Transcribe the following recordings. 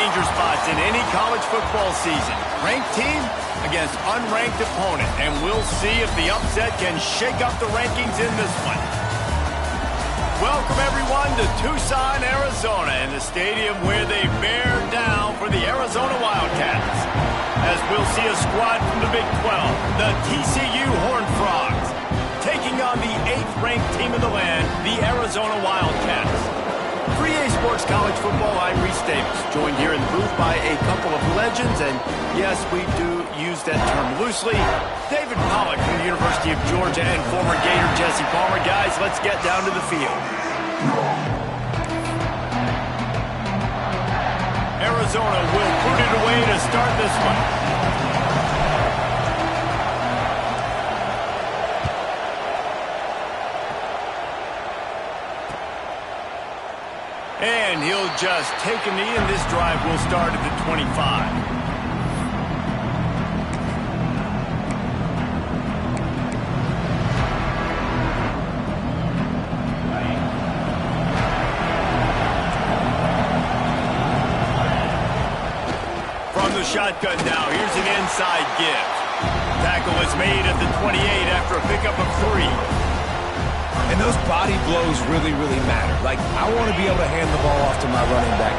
danger spots in any college football season. Ranked team against unranked opponent, and we'll see if the upset can shake up the rankings in this one. Welcome, everyone, to Tucson, Arizona, and the stadium where they bear down for the Arizona Wildcats. As we'll see a squad from the Big 12, the TCU Horned Frogs, taking on the 8th-ranked team of the land, the Arizona Wildcats. 3A Sports College Football, I'm Reese Davis, joined here in the booth by a couple of legends, and yes, we do use that term loosely. David Pollack from the University of Georgia and former Gator Jesse Palmer. Guys, let's get down to the field. Arizona will put it away to start this one. And he'll just take a knee, and this drive will start at the 25. Shotgun now. Here's an inside give. Tackle is made at the 28 after a pickup of 3. And those body blows really, really matter. Like, I want to be able to hand the ball off to my running back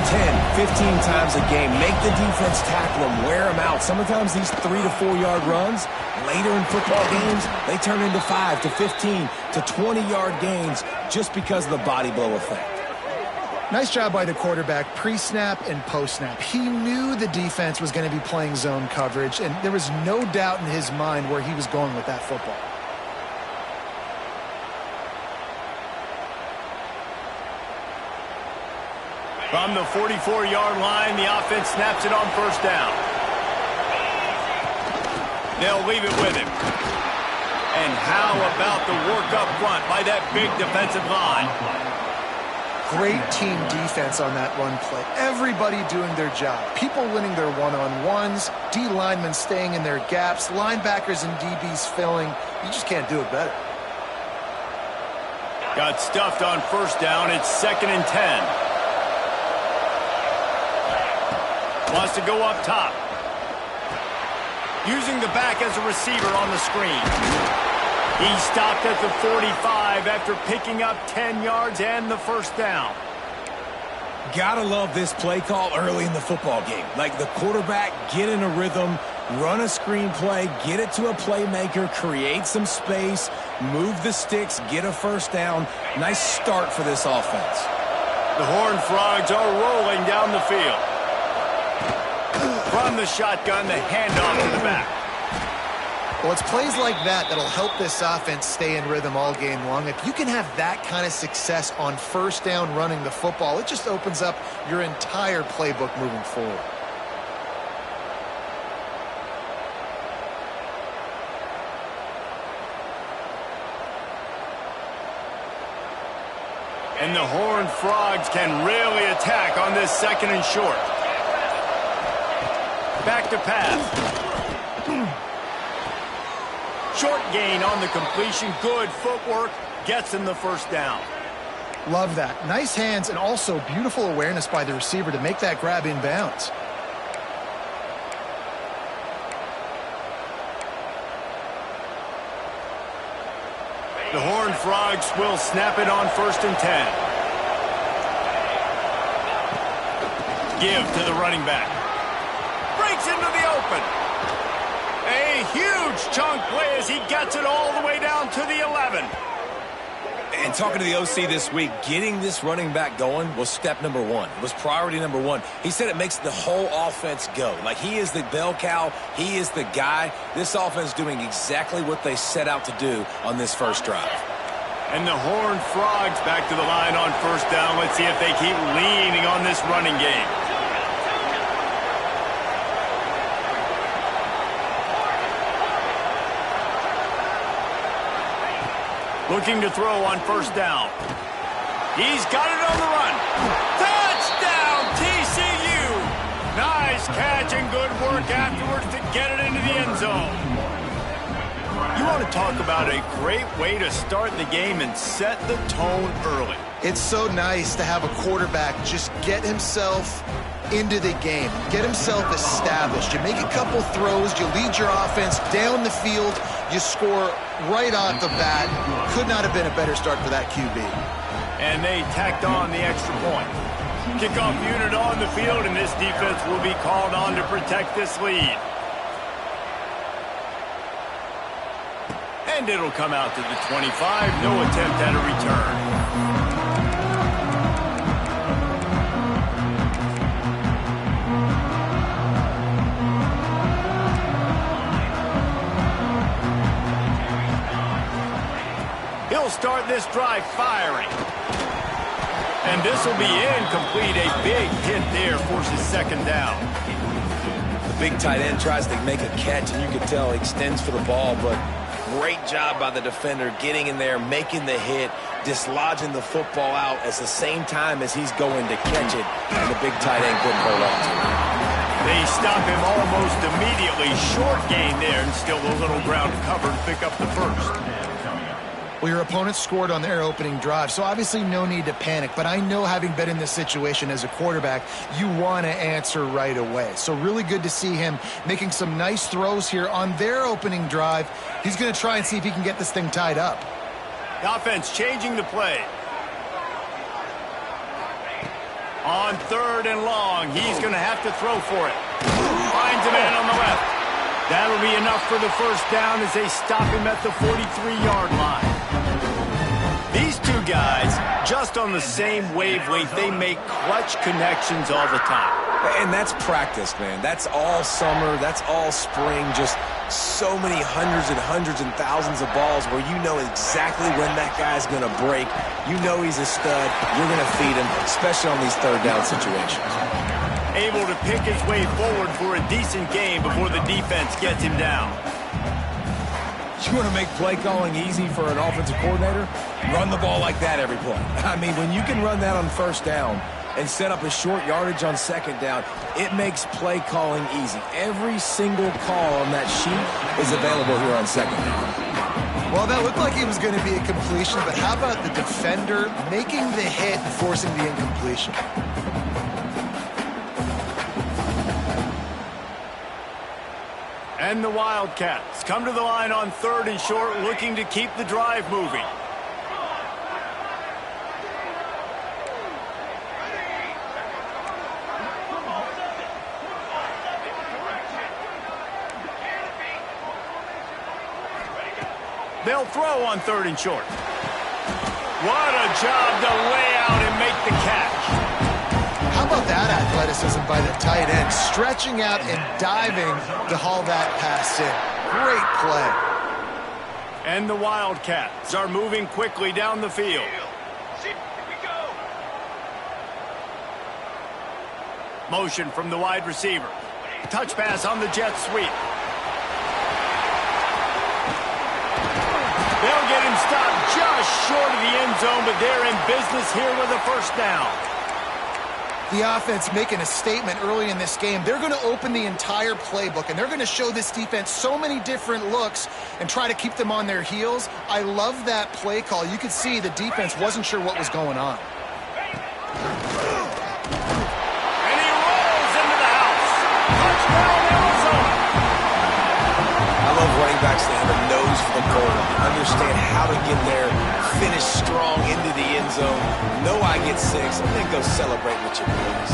10, 15 times a game. Make the defense tackle them, wear them out. Sometimes these 3 to 4 yard runs, later in football games, they turn into 5 to 15 to 20 yard gains just because of the body blow effect. Nice job by the quarterback, pre-snap and post-snap. He knew the defense was going to be playing zone coverage, and there was no doubt in his mind where he was going with that football. From the 44-yard line, the offense snaps it on first down. They'll leave it with him. And how about the work up front by that big defensive line? Great team defense on that run play. Everybody doing their job. People winning their one-on-ones, D linemen staying in their gaps, linebackers and DBs filling. You just can't do it better. Got stuffed on first down. It's 2nd and 10. Wants to go up top. Using the back as a receiver on the screen. He stopped at the 45 after picking up 10 yards and the first down. Gotta love this play call early in the football game. Like, the quarterback, get in a rhythm, run a screen play, get it to a playmaker, create some space, move the sticks, get a first down. Nice start for this offense. The Horned Frogs are rolling down the field. From the shotgun, the handoff to the back. Well, it's plays like that that'll help this offense stay in rhythm all game long. If you can have that kind of success on first down running the football, it just opens up your entire playbook moving forward. And the Horned Frogs can really attack on this 2nd and short. Back to pass. Short gain on the completion. Good footwork. Gets him the first down. Love that. Nice hands and also beautiful awareness by the receiver to make that grab in bounds. The Horned Frogs will snap it on 1st and 10. Give to the running back. Breaks into the open. A huge chunk play as he gets it all the way down to the 11. And talking to the OC this week, getting this running back going was step number 1. It was priority number 1. He said it makes the whole offense go. Like, he is the bell cow. He is the guy. This offense doing exactly what they set out to do on this first drive. And the Horned Frogs back to the line on first down. Let's see if they keep leaning on this running game. Looking to throw on first down. He's got it on the run. Touchdown, TCU! Nice catch and good work afterwards to get it into the end zone. You want to talk about a great way to start the game and set the tone early. It's so nice to have a quarterback just get himself into the game, get himself established. You make a couple throws, you lead your offense down the field, you score right off the bat. Could not have been a better start for that QB. And they tacked on the extra point. Kickoff unit on the field, and this defense will be called on to protect this lead. And it'll come out to the 25. No attempt at a return. He'll start this drive firing. And this will be incomplete. A big hit there forces second down. The big tight end tries to make a catch, and you can tell he extends for the ball, but great job by the defender getting in there, making the hit, dislodging the football out at the same time as he's going to catch it, and the big tight end couldn't hold on to it. They stop him almost immediately. Short gain there, and still a little ground cover to pick up the first. Well, your opponent scored on their opening drive, so obviously no need to panic. But I know, having been in this situation as a quarterback, you want to answer right away. So really good to see him making some nice throws here on their opening drive. He's going to try and see if he can get this thing tied up. The offense changing the play. On 3rd and long, he's going to have to throw for it. Finds a man on the left. That'll be enough for the first down as they stop him at the 43-yard line. These two guys, just on the same wavelength, they make clutch connections all the time. And that's practice, man. That's all summer. That's all spring. Just so many hundreds and thousands of balls where you know exactly when that guy's going to break. You know he's a stud. You're going to feed him, especially on these third down situations. Able to pick his way forward for a decent game before the defense gets him down. You want to make play calling easy for an offensive coordinator? Run the ball like that every play. I mean, when you can run that on first down and set up a short yardage on second down, it makes play calling easy. Every single call on that sheet is available here on second down. Well, that looked like it was going to be a completion, but how about the defender making the hit and forcing the incompletion? And the Wildcats come to the line on 3rd and short, looking to keep the drive moving. They'll throw on 3rd and short. What a job to lay out and make the catch. How about that athleticism by the tight end, stretching out and diving to haul that pass in. Great play. And the Wildcats are moving quickly down the field. Motion from the wide receiver. Touch pass on the jet sweep. They'll get him stopped just short of the end zone, but they're in business here with a first down. The offense making a statement early in this game. They're going to open the entire playbook, and they're going to show this defense so many different looks and try to keep them on their heels. I love that play call. You could see the defense wasn't sure what was going on. And he rolls into the house. Touchdown, Arizona. I love running backs that have a nose for the goal, understand how to get there, finish strong into the end zone, know I get 6, and then go celebrate with your boys.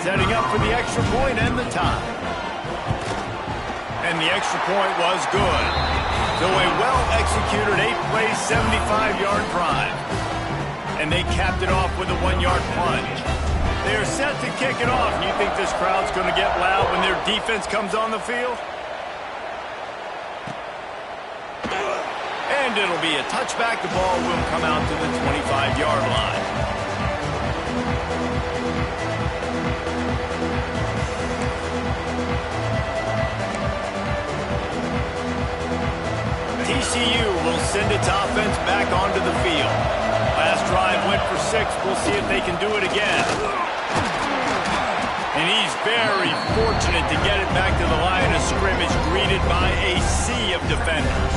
Setting up for the extra point and the tie. And the extra point was good. So a well-executed 8-play, 75-yard drive. And they capped it off with a 1-yard plunge. They are set to kick it off. You think this crowd's going to get loud when their defense comes on the field? And it'll be a touchback. The ball will come out to the 25-yard line. TCU will send its offense back onto the field. Last drive went for 6. We'll see if they can do it again. And he's very fortunate to get it back to the line of scrimmage, greeted by a sea of defenders.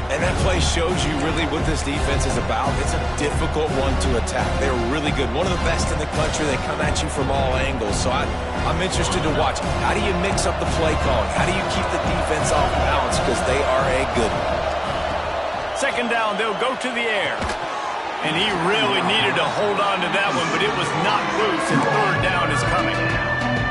And And that play shows you really what this defense is about. It's a difficult one to attack. They're really good. One of the best in the country. They come at you from all angles. So I'm interested to watch. How do you mix up the play calling? How do you keep the defense off balance? Because they are a good one. Second down, they'll go to the air. And he really needed to hold on to that one, but it was not loose, and third down is coming.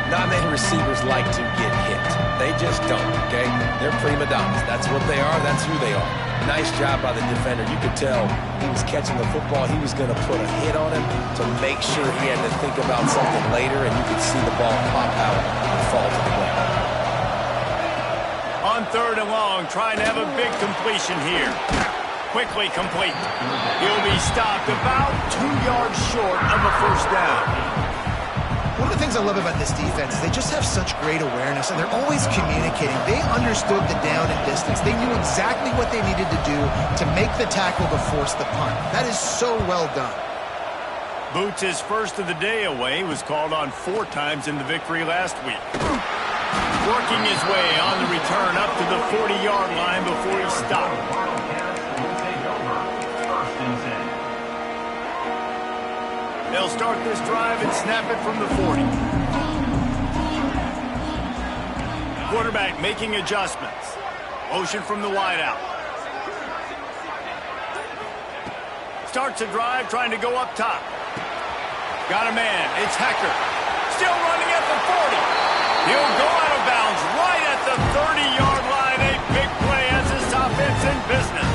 Not many receivers like to get hit. They just don't, okay? They're prima donnas. That's what they are. That's who they are. Nice job by the defender. You could tell he was catching the football. He was going to put a hit on him to make sure he had to think about something later, and you could see the ball pop out and fall to the ground. On third and long, trying to have a big completion here. Quickly complete. He'll be stopped about 2 yards short of a first down. One of the things I love about this defense is they just have such great awareness, and they're always communicating. They understood the down and distance. They knew exactly what they needed to do to make the tackle to force the punt. That is so well done. Boots' first of the day away was called on 4 times in the victory last week. Working his way on the return up to the 40-yard line before he stopped. They'll start this drive and snap it from the 40. Quarterback making adjustments. Motion from the wideout. Starts a drive trying to go up top. Got a man. It's Hecker. Still running at the 40. He'll go out of bounds right at the 30-yard line. A big play as this offense in business.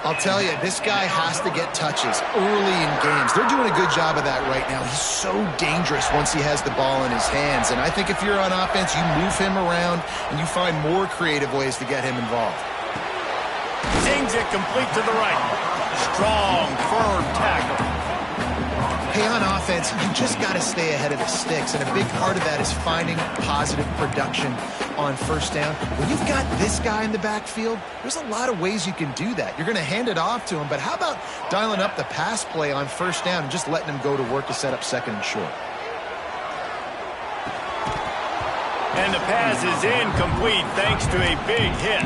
I'll tell you, this guy has to get touches early in games. They're doing a good job of that right now. He's so dangerous once he has the ball in his hands. And I think if you're on offense, you move him around and you find more creative ways to get him involved. Sings it complete to the right. Strong, firm tackle. Hey, on offense, you just got to stay ahead of the sticks, and a big part of that is finding positive production on first down. When you've got this guy in the backfield, there's a lot of ways you can do that. You're going to hand it off to him, but how about dialing up the pass play on first down and just letting him go to work to set up second and short? And the pass is incomplete thanks to a big hit.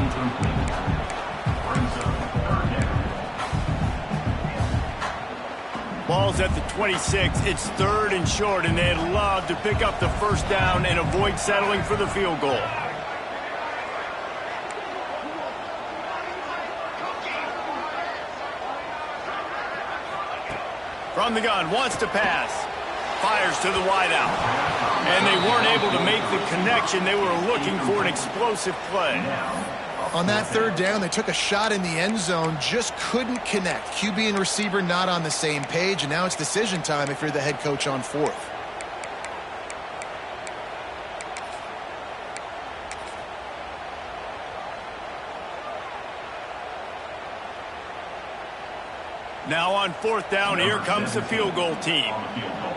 Ball's at the 26. It's third and short, and they'd love to pick up the first down and avoid settling for the field goal. From the gun, wants to pass. Fires to the wideout. And they weren't able to make the connection. They were looking for an explosive play. On that third down, they took a shot in the end zone, just couldn't connect. QB and receiver not on the same page, and now it's decision time if you're the head coach on fourth. Now on fourth down, here comes the field goal team.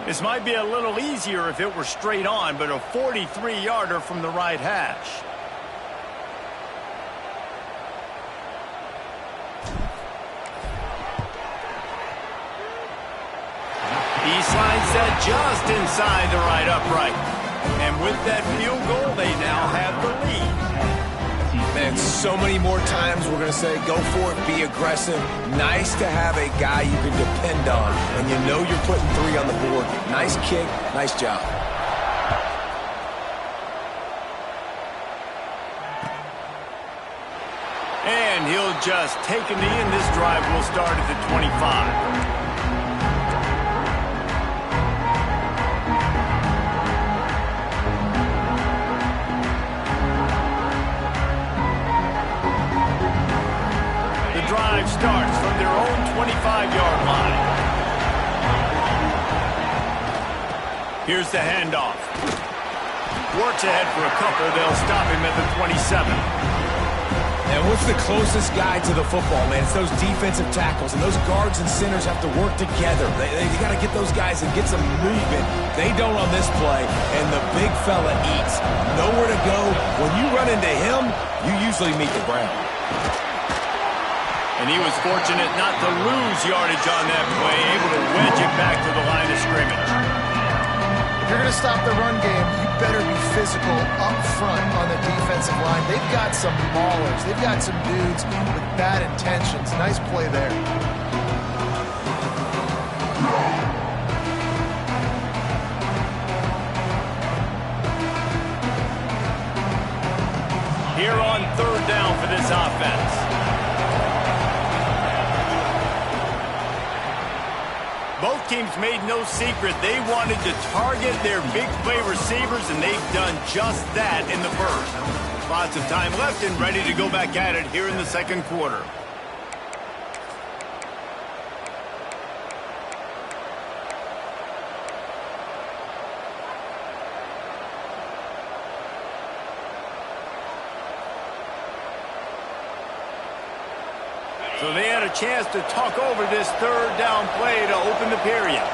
This might be a little easier if it were straight on, but a 43-yarder from the right hash. He slides that just inside the right upright. And with that field goal, they now have the lead. Man, so many more times we're going to say, go for it, be aggressive. Nice to have a guy you can depend on, and you know you're putting 3 on the board. Nice kick, nice job. And he'll just take a knee, and this drive will start at the 25. Drive starts from their own 25-yard line. Here's the handoff. Works ahead for a couple. They'll stop him at the 27. And what's the closest guy to the football, man? It's those defensive tackles, and those guards and centers have to work together. They got to get those guys and get some movement. They don't on this play, and the big fella eats. Nowhere to go. When you run into him, you usually meet the ground. And he was fortunate not to lose yardage on that play, able to wedge it back to the line of scrimmage. If you're going to stop the run game, you better be physical up front on the defensive line. They've got some maulers. They've got some dudes with bad intentions. Nice play there. Here on third down for this offense. Both teams made no secret they wanted to target their big play receivers, and they've done just that in the first. Lots of time left and ready to go back at it here in the second quarter. So they had a chance to talk over this third down play to open the period.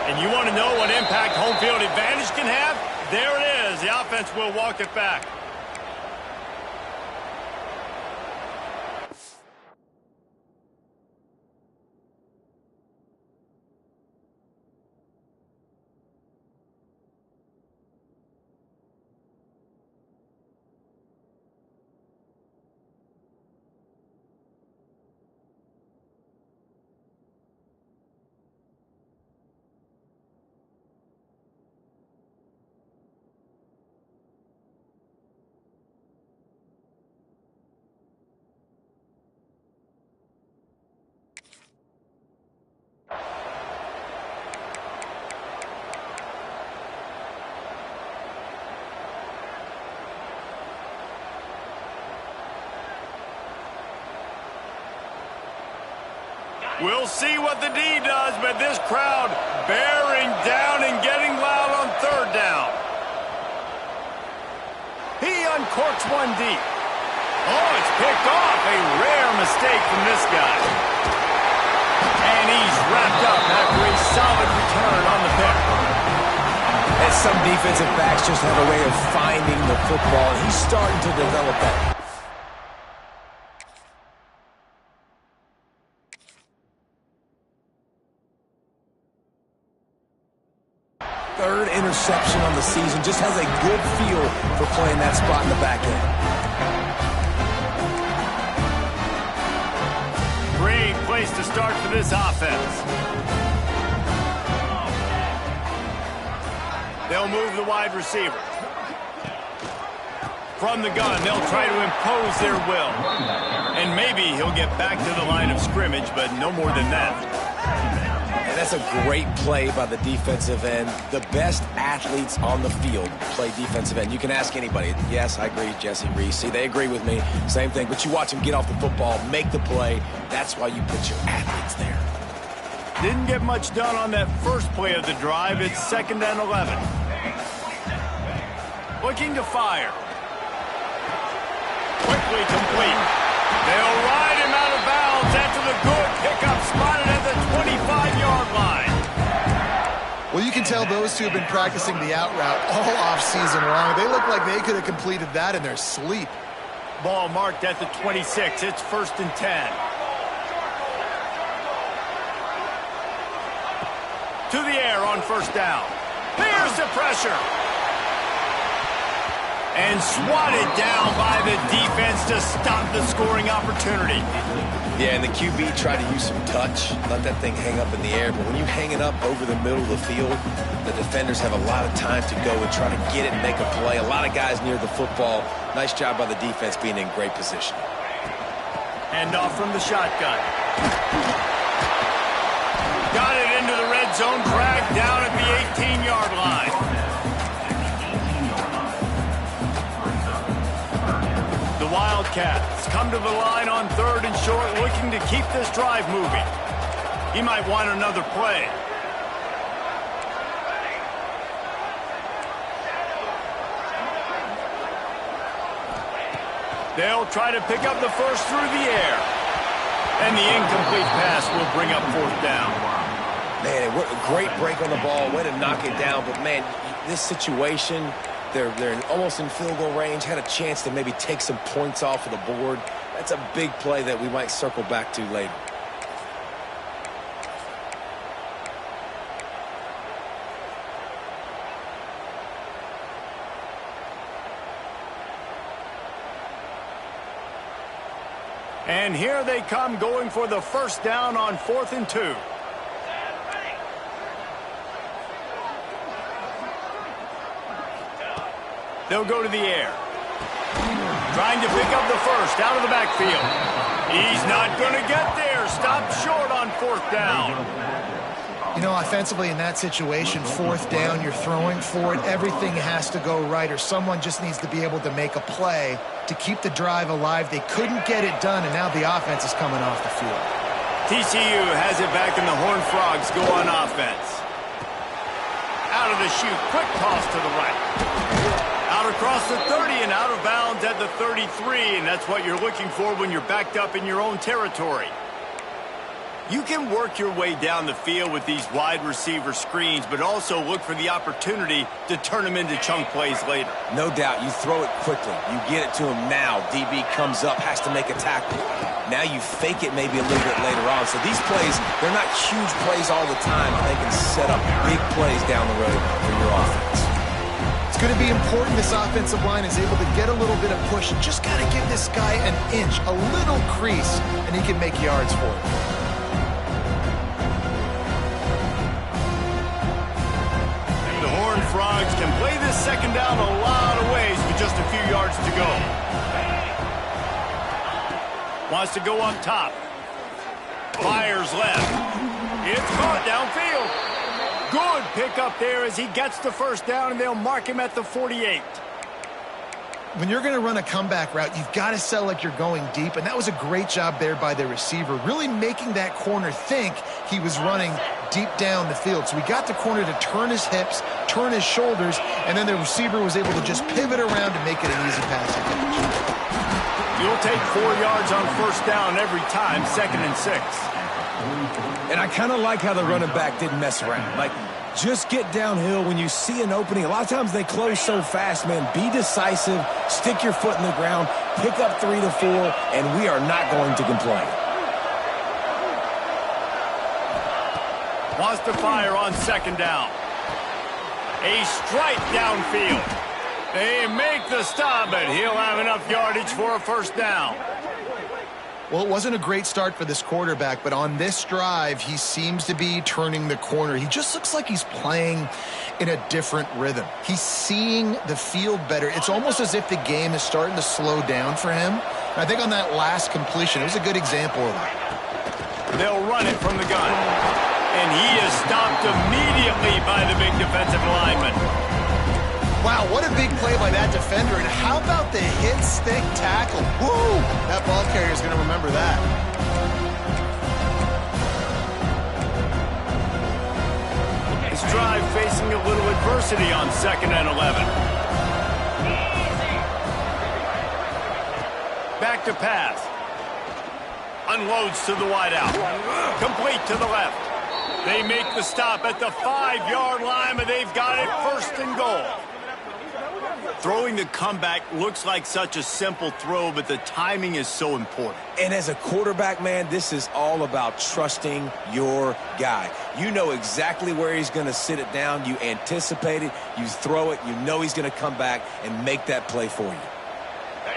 And you want to know what impact home field advantage can have? There it is. The offense will walk it back. We'll see what the D does, but this crowd bearing down and getting loud on third down. He uncorks one deep. Oh, it's picked off. A rare mistake from this guy. And he's wrapped up after a solid return on the pick. And some defensive backs just have a way of finding the football, and he's starting to develop that. Third interception on the season. Just has a good feel for playing that spot in the back end. Great place to start for this offense. They'll move the wide receiver. From the gun, they'll try to impose their will. And maybe he'll get back to the line of scrimmage, but no more than that. And that's a great play by the defensive end. The best athletes on the field play defensive end. You can ask anybody. Yes, I agree, Jesse Reese. They agree with me. Same thing. But you watch them get off the football, make the play. That's why you put your athletes there. Didn't get much done on that first play of the drive. It's 2nd and 11. Looking to fire. Quickly complete. They'll ride him out of bounds after the good pickup spotted at the 25-yard line. Well, you can tell those two have been practicing the out route all offseason long. They look like they could have completed that in their sleep. Ball marked at the 26. It's 1st and 10. To the air on 1st down. Here's the pressure. And swatted down by the defense to stop the scoring opportunity. Yeah, and the QB tried to use some touch, let that thing hang up in the air. But when you hang it up over the middle of the field, the defenders have a lot of time to go and try to get it and make a play. A lot of guys near the football. Nice job by the defense being in great position. Hand off from the shotgun. Got it into the red zone, dragged down at the 18-yard line. The Wildcats come to the line on 3rd and short, looking to keep this drive moving. He might want another play. They'll try to pick up the first through the air. And the incomplete pass will bring up 4th down. Man, a great break on the ball, way to knock it down. But, man, this situation, they're almost in field goal range, had a chance to maybe take some points off of the board. That's a big play that we might circle back to later. And here they come, going for the first down on 4th and 2. They'll go to the air. Trying to pick up the first out of the backfield. He's not going to get there. Stopped short on 4th down. You know, offensively in that situation, 4th down, you're throwing for it. Everything has to go right, or someone just needs to be able to make a play to keep the drive alive. They couldn't get it done, and now the offense is coming off the field. TCU has it back, and the Horned Frogs go on offense. Out of the chute, quick toss to the right. Out across the 30 and out of bounds at the 33, and that's what you're looking for when you're backed up in your own territory. You can work your way down the field with these wide receiver screens, but also look for the opportunity to turn them into chunk plays later. No doubt, you throw it quickly. You get it to him now. DB comes up, has to make a tackle. Now you fake it maybe a little bit later on. So these plays, they're not huge plays all the time, but they can set up big plays down the road for your offense. It's going to be important this offensive line is able to get a little bit of push. Just got to give this guy an inch, a little crease, and he can make yards for it. Frogs can play this second down a lot of ways with just a few yards to go. Wants to go up top. Fires left. It's caught downfield. Good pickup there as he gets the first down, and they'll mark him at the 48. When you're going to run a comeback route, you've got to sell like you're going deep, and that was a great job there by the receiver, really making that corner think he was running deep down the field. So we got the corner to turn his hips, turn his shoulders, and then the receiver was able to just pivot around and make it an easy passing catch. You'll take 4 yards on first down every time, 2nd and 6. And I kind of like how the running back didn't mess around. Like, just get downhill when you see an opening. A lot of times they close so fast, man. Be decisive, stick your foot in the ground, pick up 3 to 4, and we are not going to complain. Wants to fire on 2nd down. A strike downfield. They make the stop, but he'll have enough yardage for a first down. Well, it wasn't a great start for this quarterback, but on this drive, he seems to be turning the corner. He just looks like he's playing in a different rhythm. He's seeing the field better. It's almost as if the game is starting to slow down for him. And I think on that last completion, it was a good example of that. They'll run it from the gun. And he is stopped immediately by the big defensive lineman. Wow, what a big play by that defender. And how about the hit-stick tackle? Woo! That ball carrier is going to remember that. This drive facing a little adversity on 2nd and 11. Back to pass. Unloads to the wideout. Complete to the left. They make the stop at the 5-yard line, but they've got it 1st and goal. Throwing the comeback looks like such a simple throw, but the timing is so important. And as a quarterback, man, this is all about trusting your guy. You know exactly where he's going to sit it down. You anticipate it. You throw it. You know he's going to come back and make that play for you.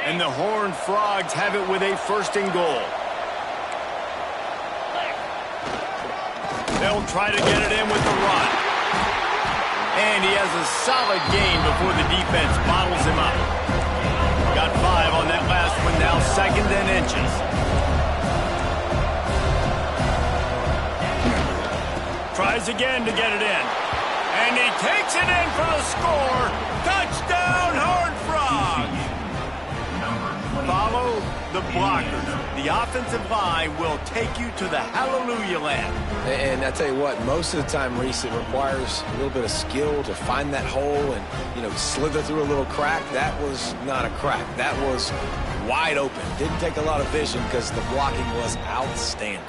And the Horned Frogs have it with a 1st and goal. They'll try to get it in with the run. And he has a solid gain before the defense bottles him up. Got 5 on that last one, now 2nd and inches. Tries again to get it in. And he takes it in for the score. Touchdown, Horned Frogs! Follow the blockers. The offensive line will take you to the hallelujah land. And I tell you what, most of the time, Reese, it requires a little bit of skill to find that hole and, you know, slither through a little crack. That was not a crack. That was wide open. Didn't take a lot of vision because the blocking was outstanding.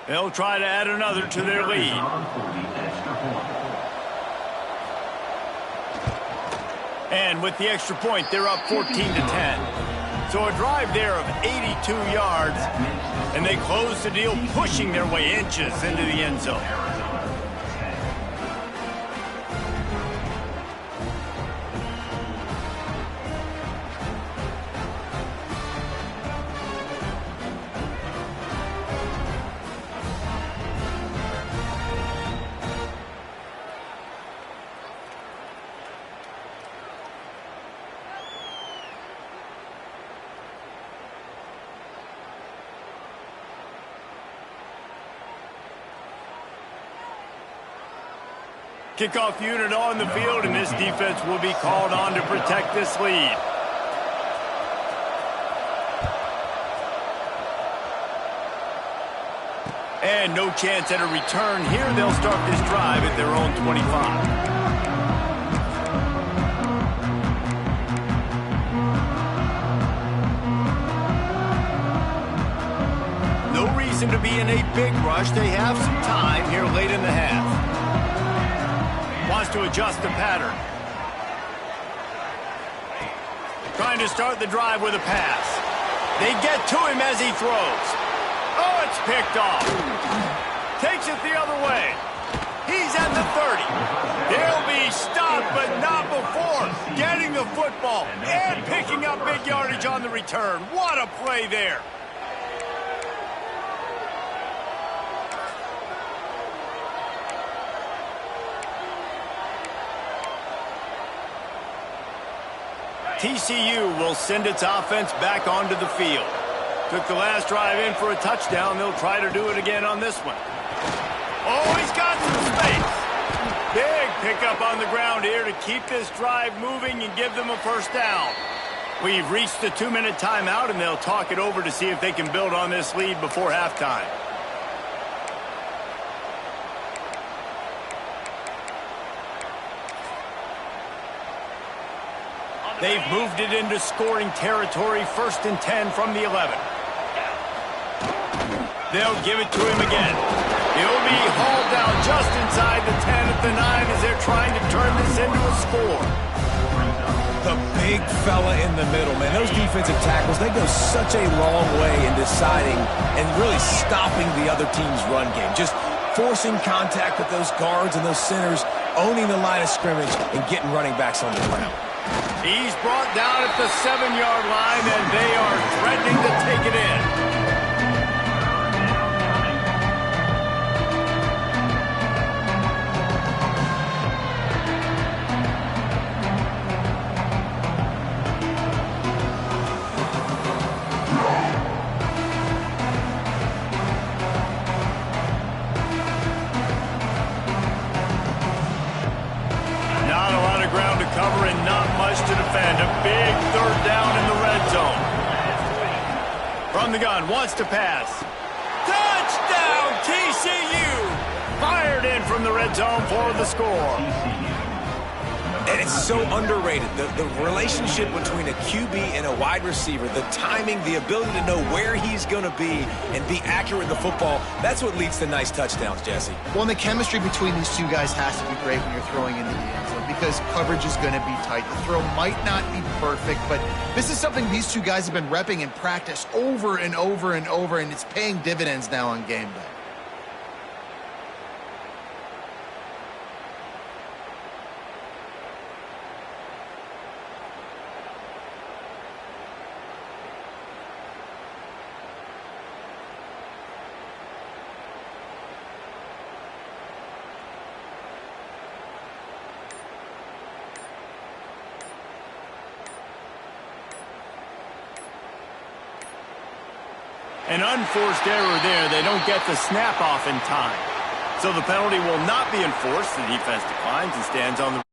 They'll try to add another to their lead. And with the extra point, they're up 14-10. So a drive there of 82 yards, and they close the deal, pushing their way inches into the end zone. Kickoff unit on the field, and this defense will be called on to protect this lead. And no chance at a return here. They'll start this drive at their own 25. No reason to be in a big rush. They have some time here late in the half. Wants to adjust the pattern. Trying to start the drive with a pass. They get to him as he throws. Oh, it's picked off. Takes it the other way. He's at the 30. They'll be stopped, but not before getting the football and picking up big yardage on the return. What a play there. TCU will send its offense back onto the field. Took the last drive in for a touchdown. They'll try to do it again on this one. Oh, he's got some space. Big pickup on the ground here to keep this drive moving and give them a first down. We've reached the 2-minute timeout, and they'll talk it over to see if they can build on this lead before halftime. They've moved it into scoring territory, 1st and 10 from the 11. They'll give it to him again. He'll be hauled down just inside the 10 at the 9 as they're trying to turn this into a score. The big fella in the middle, man. Those defensive tackles, they go such a long way in deciding and really stopping the other team's run game. Just forcing contact with those guards and those centers, owning the line of scrimmage, and getting running backs on the ground. He's brought down at the 7-yard line, and they are threatening to take it in. Cover and not much to defend. A big 3rd down in the red zone. From the gun, wants to pass. Touchdown, TCU! Fired in from the red zone for the score. And it's so underrated. The relationship between a QB and a wide receiver, the timing, the ability to know where he's going to be and be accurate with the football, that's what leads to nice touchdowns, Jesse. Well, and the chemistry between these two guys has to be great when you're throwing into the end zone because coverage is going to be tight. The throw might not be perfect, but this is something these two guys have been repping in practice over and over and over, and it's paying dividends now on game day. An unforced error there. They don't get the snap off in time. So the penalty will not be enforced. The defense declines and stands on the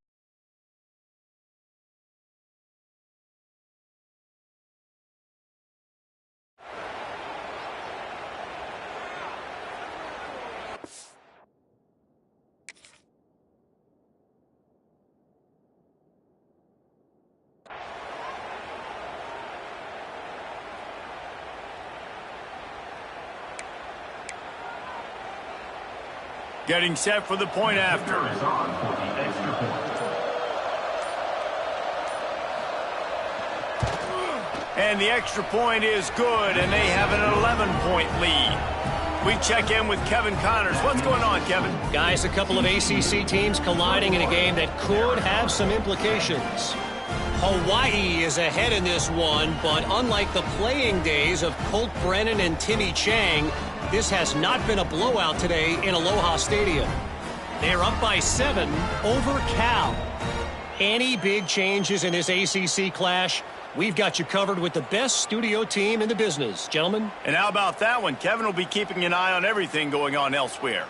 Getting set for the point after. And the extra point is good, and they have an 11-point lead. We check in with Kevin Connors. What's going on, Kevin? Guys, a couple of ACC teams colliding in a game that could have some implications. Hawaii is ahead in this one, but unlike the playing days of Colt Brennan and Timmy Chang, this has not been a blowout today in Aloha Stadium. They're up by 7 over Cal. Any big changes in this ACC clash? We've got you covered with the best studio team in the business, gentlemen. And how about that one? Kevin will be keeping an eye on everything going on elsewhere.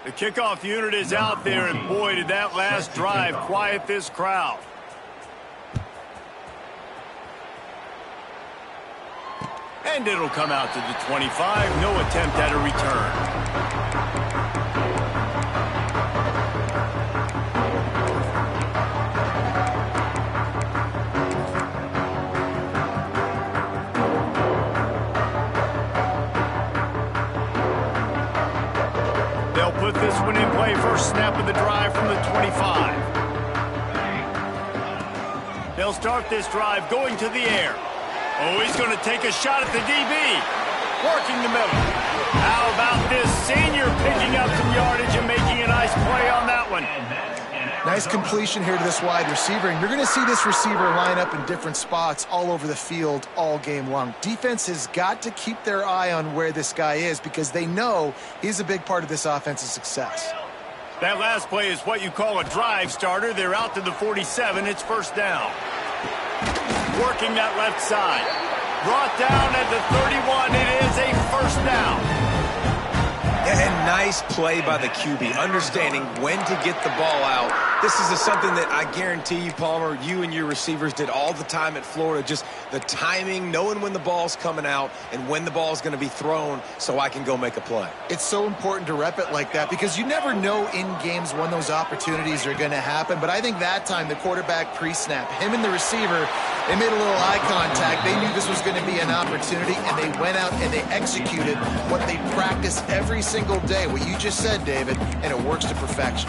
The kickoff unit is out there, and boy, did that last drive quiet this crowd. And it'll come out to the 25. No attempt at a return. They'll put this one in play. First snap of the drive from the 25. They'll start this drive going to the air. Oh, he's going to take a shot at the DB. Working the middle. How about this senior picking up some yardage and making a nice play on that one? Nice completion here to this wide receiver, and you're going to see this receiver line up in different spots all over the field all game long. Defense has got to keep their eye on where this guy is because they know he's a big part of this offense's success. That last play is what you call a drive starter. They're out to the 47. It's first down. Working that left side. Brought down at the 31. It is a first down. And nice play by the QB, understanding when to get the ball out. This is something that I guarantee you, Palmer, you and your receivers did all the time at Florida. Just the timing, knowing when the ball's coming out and when the ball's going to be thrown so I can go make a play. It's so important to rep it like that because you never know in games when those opportunities are going to happen. But I think that time the quarterback pre-snap, him and the receiver, they made a little eye contact. They knew this was going to be an opportunity, and they went out and they executed what they practice every single day, what you just said, David, and it works to perfection.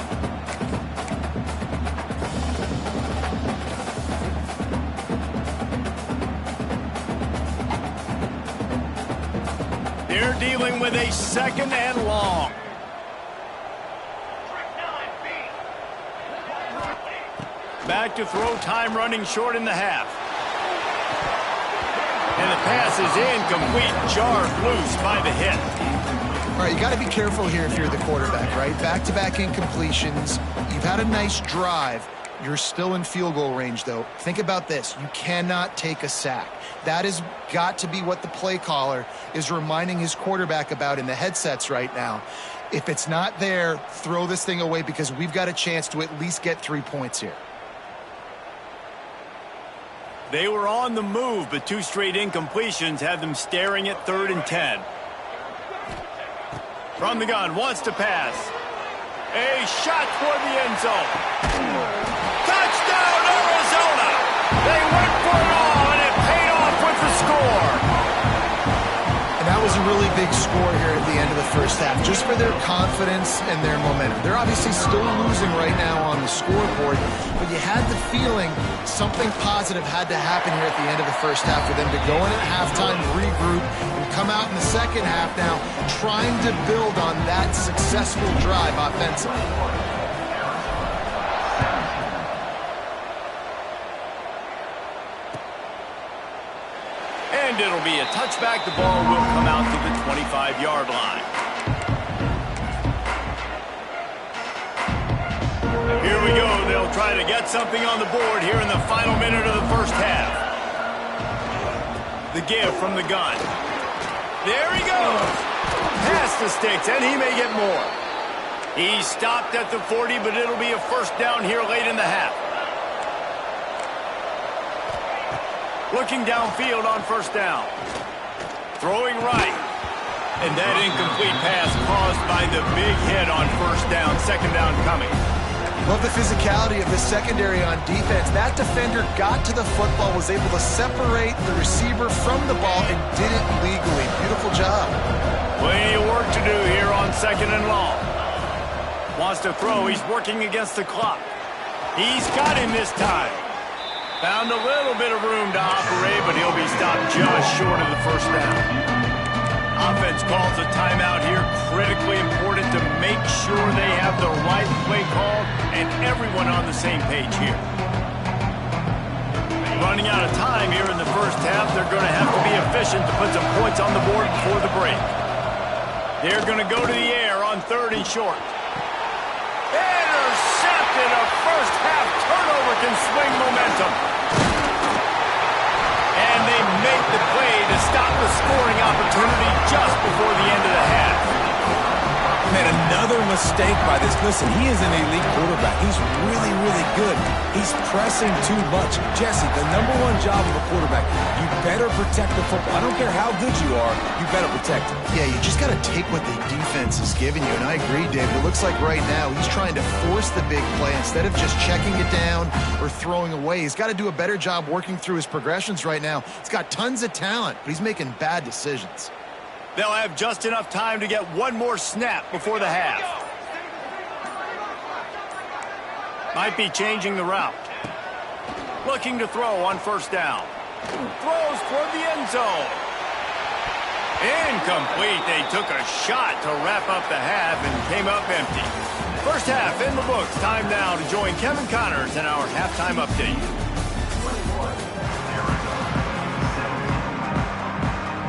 They're dealing with a second and long. Back to throw, time running short in the half. And the pass is incomplete, jarred loose by the hit. All right, you got to be careful here if you're the quarterback, right? Back-to-back incompletions. You've had a nice drive. You're still in field goal range, though. Think about this. You cannot take a sack. That has got to be what the play caller is reminding his quarterback about in the headsets right now. If it's not there, throw this thing away because we've got a chance to at least get 3 points here. They were on the move, but 2 straight incompletions had them staring at 3rd and 10. From the gun, wants to pass. A shot toward the end zone. Touchdown, Arizona! They went for it all, and it paid off with the score. And that was a really big score here at the end of the first half, just for their confidence and their momentum. They're obviously still losing right now on the scoreboard, but you had the feeling something positive had to happen here at the end of the first half for them to go in at halftime, regroup, and come out in the second half now trying to build on that successful drive offensively. And it'll be a touchback. The ball will come out to the 25-yard line. Here we go. They'll try to get something on the board here in the final minute of the first half. The give from the gun. There he goes. Past the sticks, and he may get more. He stopped at the 40, but it'll be a first down here late in the half. Looking downfield on first down. Throwing right. And that incomplete pass caused by the big hit on first down. Second down coming. Love the physicality of the secondary on defense. That defender got to the football, was able to separate the receiver from the ball, and did it legally. Beautiful job. Plenty of work to do here on 2nd and long. Wants to throw. He's working against the clock. He's got him this time. Found a little bit of room to operate, but he'll be stopped just short of the first down. Offense calls a timeout here. Critically important to make sure they have the right play call and everyone on the same page here. Running out of time here in the first half. They're going to have to be efficient to put some points on the board before the break. They're going to go to the air on 3rd and short. Intercepted. A first half turnover can swing momentum. And they make the play to stop the scoring opportunity just before the end of the half. Man, another mistake by this. Listen, he is an elite quarterback. He's really, really good. He's pressing too much. Jesse, the #1 job of a quarterback, you better protect the football. I don't care how good you are, you better protect it. Yeah, you just got to take what the defense is giving you, and I agree, David. It looks like right now he's trying to force the big play instead of just checking it down or throwing away. He's got to do a better job working through his progressions right now. He's got tons of talent, but he's making bad decisions. They'll have just enough time to get one more snap before the half. Might be changing the route. Looking to throw on 1st down. Throws toward the end zone. Incomplete. They took a shot to wrap up the half and came up empty. First half in the books. Time now to join Kevin Connors in our halftime update.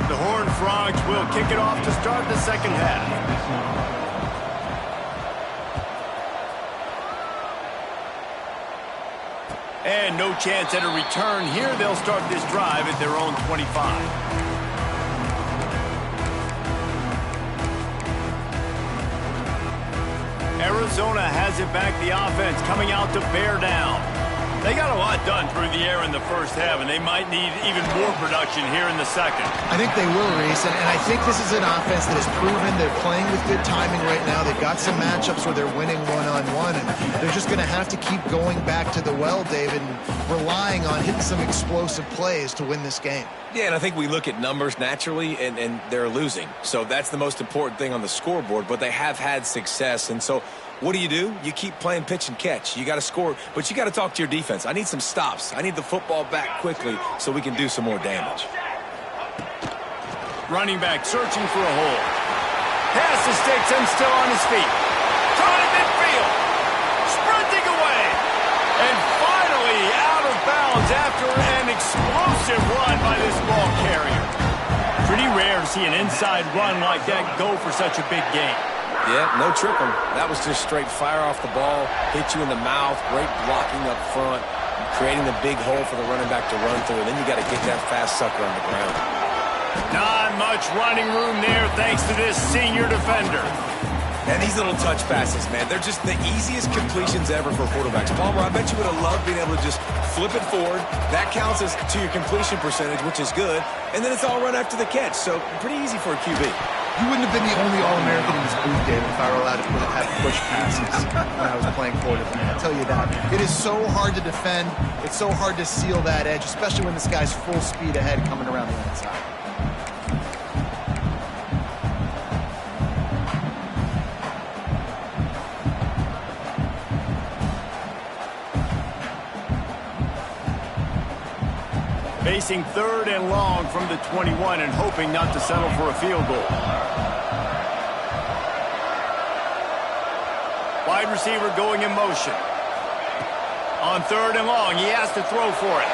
The Horned Frogs will kick it off to start the second half. And no chance at a return here. They'll start this drive at their own 25. Arizona has it back. The offense coming out to bear down. They got a lot done through the air in the first half, and they might need even more production here in the second. I think they will, Reese, and I think this is an offense that has proven they're playing with good timing right now. They've got some matchups where they're winning one-on-one, and they're just going to have to keep going back to the well, David, and relying on hitting some explosive plays to win this game. Yeah, and I think we look at numbers naturally, and they're losing. So that's the most important thing on the scoreboard, but they have had success. And so what do? You keep playing pitch and catch. You got to score, but you got to talk to your defense. I need some stops. I need the football back quickly so we can do some more damage. Running back searching for a hole. Pass the sticks and still on his feet. Throwing it midfield. Sprinting away. And finally out of bounds after an explosive run by this ball carrier. Pretty rare to see an inside run like that go for such a big gain. Yeah, no tricking. That was just straight fire off the ball, hit you in the mouth, great blocking up front, creating the big hole for the running back to run through, and then you got to get that fast sucker on the ground. Not much running room there thanks to this senior defender. And these little touch passes, man, they're just the easiest completions ever for quarterbacks. Palmer, I bet you would have loved being able to just flip it forward. That counts as to your completion percentage, which is good. And then it's all run after the catch, so pretty easy for a QB. You wouldn't have been the only All-American in this booth, David, if I were allowed to have push passes when I was playing quarterback. I'll tell you that. It is so hard to defend. It's so hard to seal that edge, especially when this guy's full speed ahead coming around the inside. Facing 3rd and long from the 21 and hoping not to settle for a field goal. Wide receiver going in motion. On 3rd and long, he has to throw for it.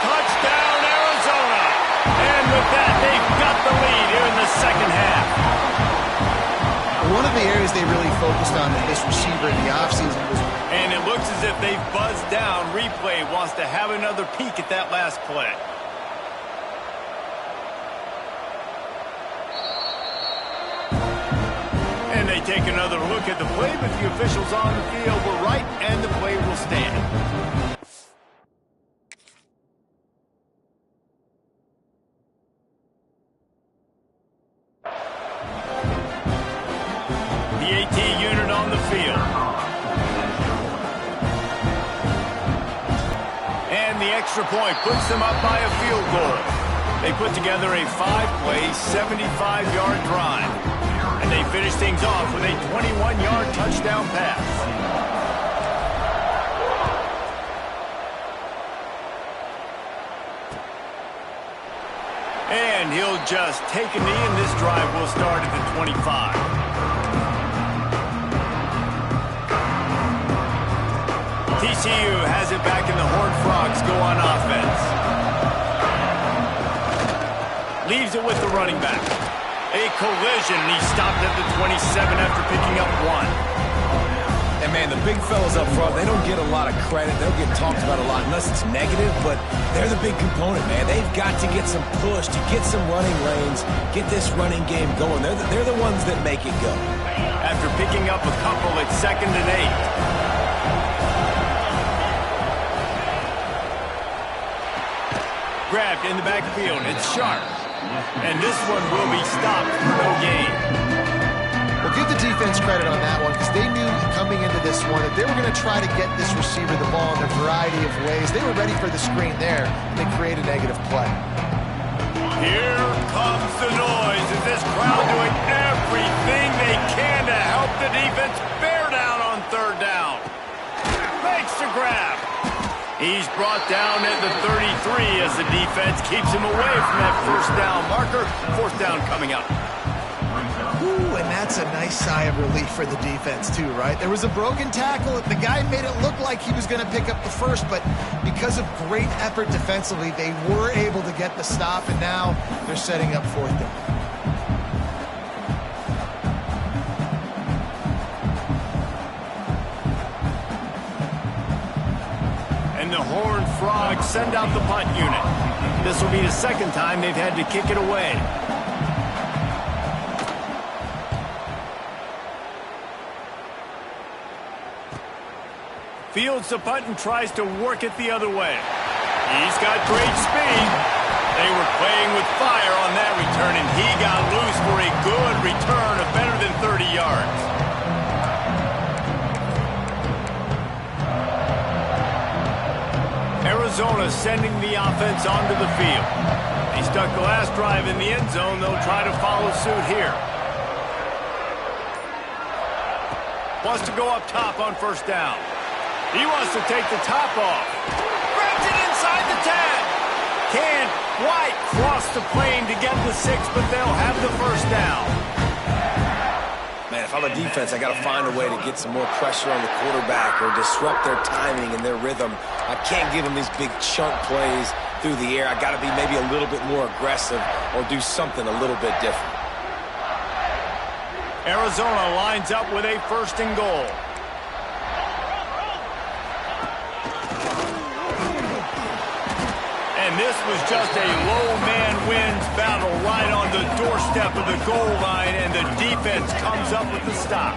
Touchdown, Arizona! And with that, they've got the lead here in the second half. One of the areas they really focused on in this receiver in the offseason was... And it looks as if they've buzzed down. Replay wants to have another peek at that last play. And they take another look at the play, but the officials on the field were right, and the play will stand. The AT unit on the field. extra point puts them up by a field goal. They put together a 5-play, 75-yard drive. And they finish things off with a 21-yard touchdown pass. And he'll just take a knee, and this drive will start at the 25. TCU has it back, and the Horned Frogs go on offense. Leaves it with the running back. A collision, and he stopped at the 27 after picking up 1. And, man, the big fellas up front, they don't get a lot of credit. They'll get talked about a lot unless it's negative, but they're the big component, man. They've got to get some push, to get some running lanes, get this running game going. They're the ones that make it go. After picking up a couple at 2nd and 8. Grabbed in the backfield. It's Sharp. And this one will be stopped for no gain. Well, give the defense credit on that one because they knew coming into this one that they were going to try to get this receiver the ball in a variety of ways. They were ready for the screen there, and they create a negative play. Here comes the noise as this crowd doing everything they can to help the defense bear down on 3rd down. Makes the grab. He's brought down at the 33 as the defense keeps him away from that 1st down marker. 4th down coming up. Ooh, and that's a nice sigh of relief for the defense too, right? There was a broken tackle. The guy made it look like he was going to pick up the first, but because of great effort defensively, they were able to get the stop, and now they're setting up 4th down. And the Horned Frogs send out the punt unit. This will be the 2nd time they've had to kick it away. Fields the punt and tries to work it the other way. He's got great speed. They were playing with fire on that return, and he got loose for a good return of better than 30 yards. Arizona sending the offense onto the field. They stuck the last drive in the end zone. They'll try to follow suit here. Wants to go up top on 1st down. He wants to take the top off. Grabs it inside the 10. Can't quite cross the plane to get the 6, but they'll have the 1st down. Man, if I'm a defense, I got to find a way to get some more pressure on the quarterback or disrupt their timing and their rhythm. I can't give them these big chunk plays through the air. I got to be maybe a little bit more aggressive or do something a little bit different. Arizona lines up with a 1st and goal. And this was just a low man wins battle right on the doorstep of the goal line, and the defense comes up with the stop.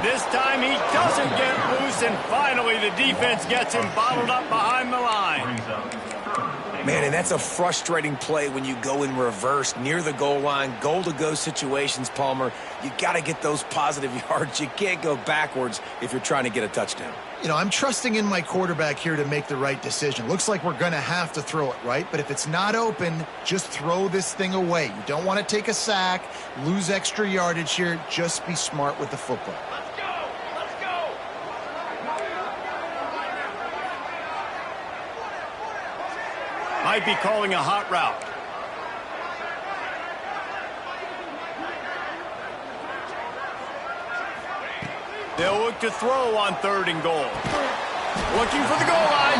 This time he doesn't get loose, and finally the defense gets him bottled up behind the line. Man, and that's a frustrating play when you go in reverse near the goal line, goal-to-go situations, Palmer. You got to get those positive yards. You can't go backwards if you're trying to get a touchdown. You know, I'm trusting in my quarterback here to make the right decision. Looks like we're going to have to throw it, right? But if it's not open, just throw this thing away. You don't want to take a sack, lose extra yardage here. Just be smart with the football. Let's go! Let's go! Might be calling a hot route. They'll look to throw on 3rd and goal. Looking for the goal line.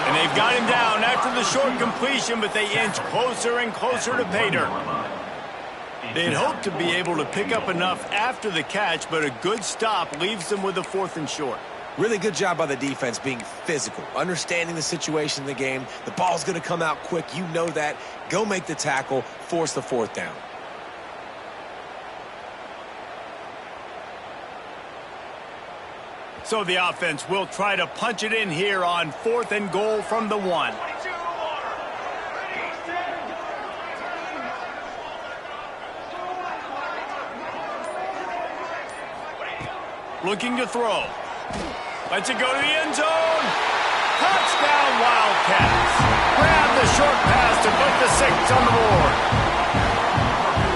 And they've got him down after the short completion, but they inch closer and closer to pay dirt. They'd hoped to be able to pick up enough after the catch, but a good stop leaves them with a 4th and short. Really good job by the defense being physical, understanding the situation in the game. The ball's going to come out quick. You know that. Go make the tackle, force the 4th down. So the offense will try to punch it in here on 4th and goal from the 1. Looking to throw. Lets it go to the end zone. Touchdown, Wildcats. Grab the short pass to put the 6 on the board.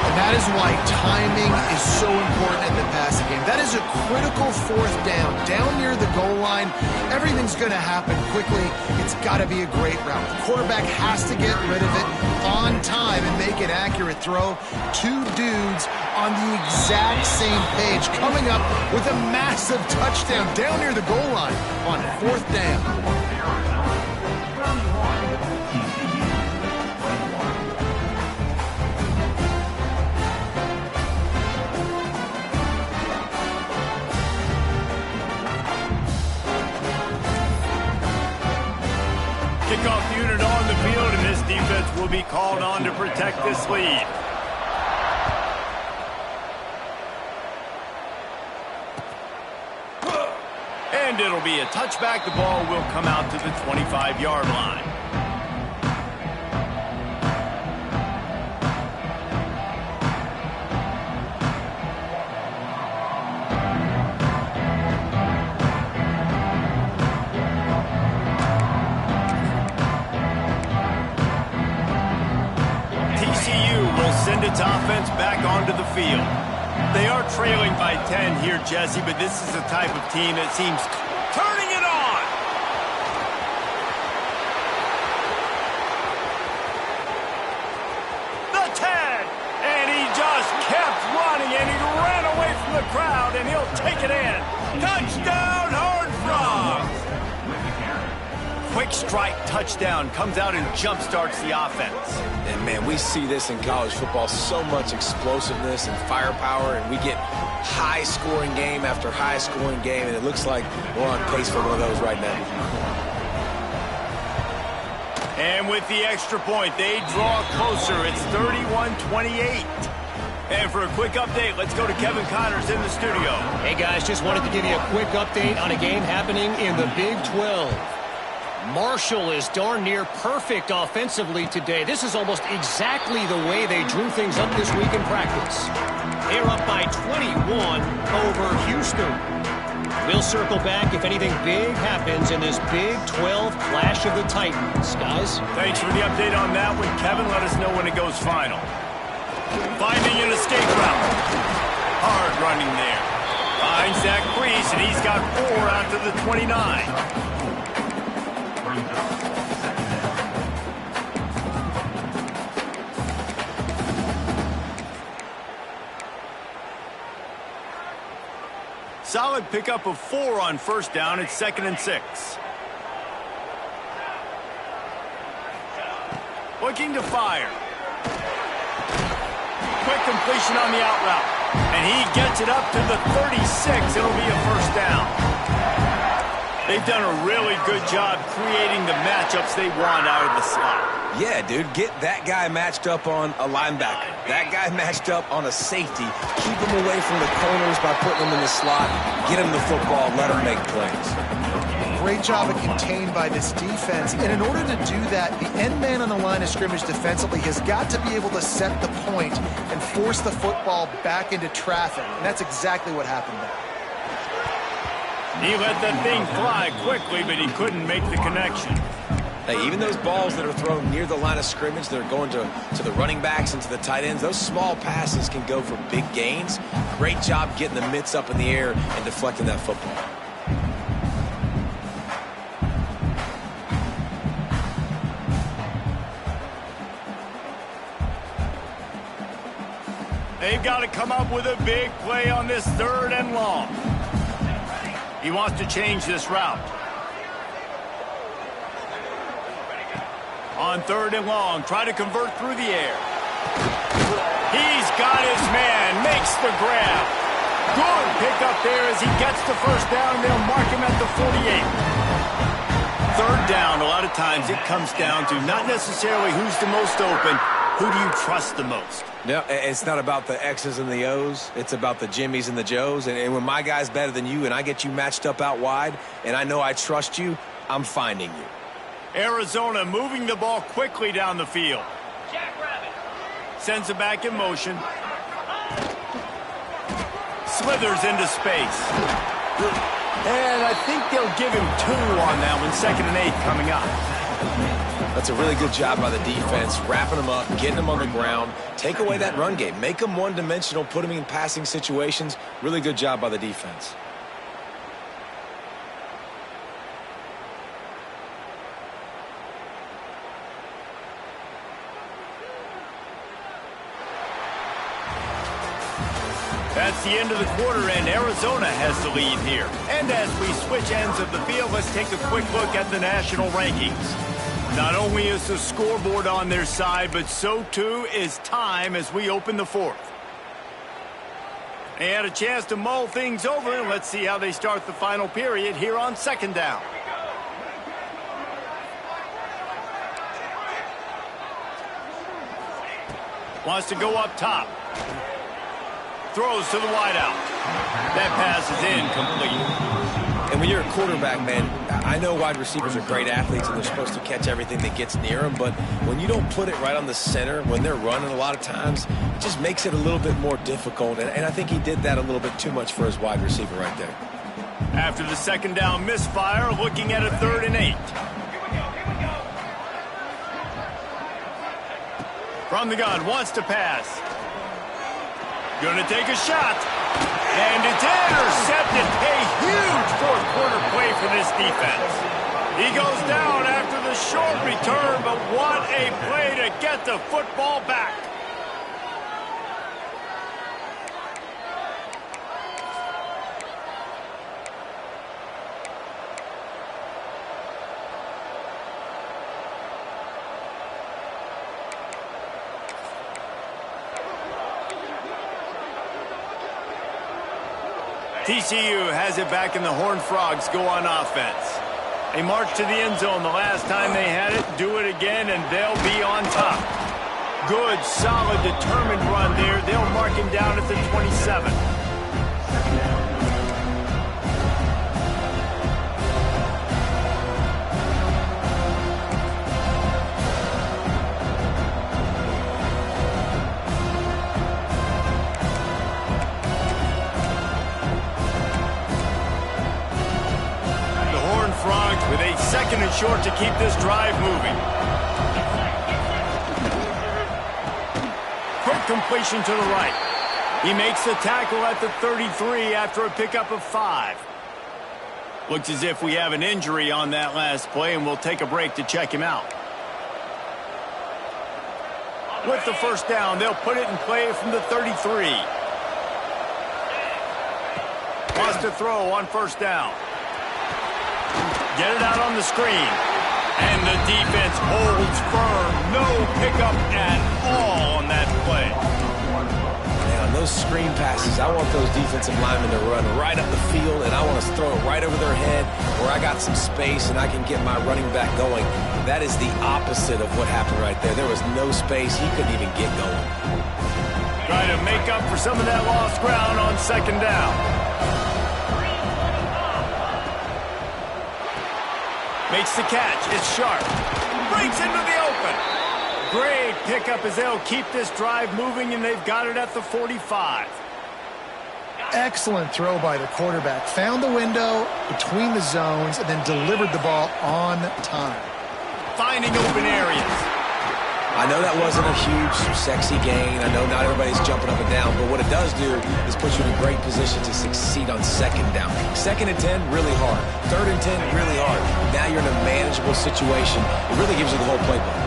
And that is why timing is so important in the passing game. That is a critical 4th down. Down near the goal line, everything's going to happen quickly. It's got to be a great route. The quarterback has to get rid of it on time and make an accurate throw. 2 dudes on the exact same page, coming up with a massive touchdown down near the goal line on 4th down. Kickoff unit on the field, and this defense will be called on to protect this lead. And it'll be a touchback. The ball will come out to the 25-yard line. Send its offense back onto the field. They are trailing by 10 here, Jesse, but this is the type of team that seems turning it on. The 10, and he just kept running, and he ran away from the crowd, and he'll take it in. Touchdown, Horned Frogs! Quick strike touchdown comes out and jump-starts the offense. And, man, we see this in college football, so much explosiveness and firepower, and we get high-scoring game after high-scoring game, and it looks like we're on pace for one of those right now. And with the extra point, they draw closer. It's 31-28. And for a quick update, let's go to Kevin Connors in the studio. Hey, guys, just wanted to give you a quick update on a game happening in the Big 12. Marshall is darn near perfect offensively today. This is almost exactly the way they drew things up this week in practice. They're up by 21 over Houston. We'll circle back if anything big happens in this Big 12 Clash of the Titans. Guys? Thanks for the update on that one, Kevin. Let us know when it goes final. Finding an escape route. Hard running there. Finds that crease, and he's got 4 out to the 29. Solid pickup of 4 on 1st down. It's 2nd and 6. Looking to fire. Quick completion on the out route. And he gets it up to the 36. It'll be a 1st down. They've done a really good job creating the matchups they want out of the slot. Yeah, dude, get that guy matched up on a linebacker. That guy matched up on a safety. Keep him away from the corners by putting him in the slot. Get him the football. Let him make plays. Great job of contained by this defense. And in order to do that, the end man on the line of scrimmage defensively has got to be able to set the point and force the football back into traffic. And that's exactly what happened there. He let that thing fly quickly, but he couldn't make the connection. Hey, even those balls that are thrown near the line of scrimmage that are going to the running backs and to the tight ends, those small passes can go for big gains. Great job getting the mitts up in the air and deflecting that football. They've got to come up with a big play on this 3rd and long. He wants to change this route. On 3rd and long, try to convert through the air. He's got his man, makes the grab. Good pickup there as he gets the 1st down. They'll mark him at the 48. 3rd down, a lot of times it comes down to not necessarily who's the most open, who do you trust the most? No, it's not about the X's and the O's. It's about the Jimmys and the Joes. And when my guy's better than you and I get you matched up out wide and I know I trust you, I'm finding you. Arizona moving the ball quickly down the field. Sends it back in motion. Slithers into space. And I think they'll give him 2 on that one. 2nd and 8 coming up. That's a really good job by the defense, wrapping them up, getting them on the ground. Take away that run game. Make them one-dimensional, put them in passing situations. Really good job by the defense. That's the end of the quarter, and Arizona has the lead here. And as we switch ends of the field, let's take a quick look at the national rankings. Not only is the scoreboard on their side, but so too is time as we open the 4th. They had a chance to mull things over, and let's see how they start the final period here on 2nd down. Wants to go up top. Throws to the wideout. That pass is incomplete. And when you're a quarterback, man, I know wide receivers are great athletes and they're supposed to catch everything that gets near them, but when you don't put it right on the center, when they're running a lot of times, it just makes it a little bit more difficult. And I think he did that a little bit too much for his wide receiver right there. After the 2nd down misfire, looking at a 3rd and 8. From the gun, wants to pass. Going to take a shot. And it's intercepted. A huge 4th quarter play for this defense. He goes down after the short return, but what a play to get the football back. TCU has it back, and the Horned Frogs go on offense. They march to the end zone the last time they had it, do it again, and they'll be on top. Good, solid, determined run there. They'll mark him down at the 27. With a 2nd and short to keep this drive moving. Quick completion to the right. He makes the tackle at the 33 after a pickup of 5. Looks as if we have an injury on that last play, and we'll take a break to check him out. With the 1st down, they'll put it in play from the 33. Wants to throw on 1st down. Get it out on the screen. And the defense holds firm. No pickup at all on that play. Man, on those screen passes, I want those defensive linemen to run right up the field, and I want to throw it right over their head where I got some space and I can get my running back going. That is the opposite of what happened right there. There was no space. He couldn't even get going. Trying to make up for some of that lost ground on 2nd down. Makes the catch. It's sharp. Breaks into the open. Great pickup as they'll keep this drive moving, and they've got it at the 45. Excellent throw by the quarterback. Found the window between the zones and then delivered the ball on time. Finding open areas. I know that wasn't a huge, sexy gain. I know not everybody's jumping up and down, but what it does do is put you in a great position to succeed on 2nd down. 2nd and 10, really hard. 3rd and 10, really hard. Now you're in a manageable situation. It really gives you the whole playbook.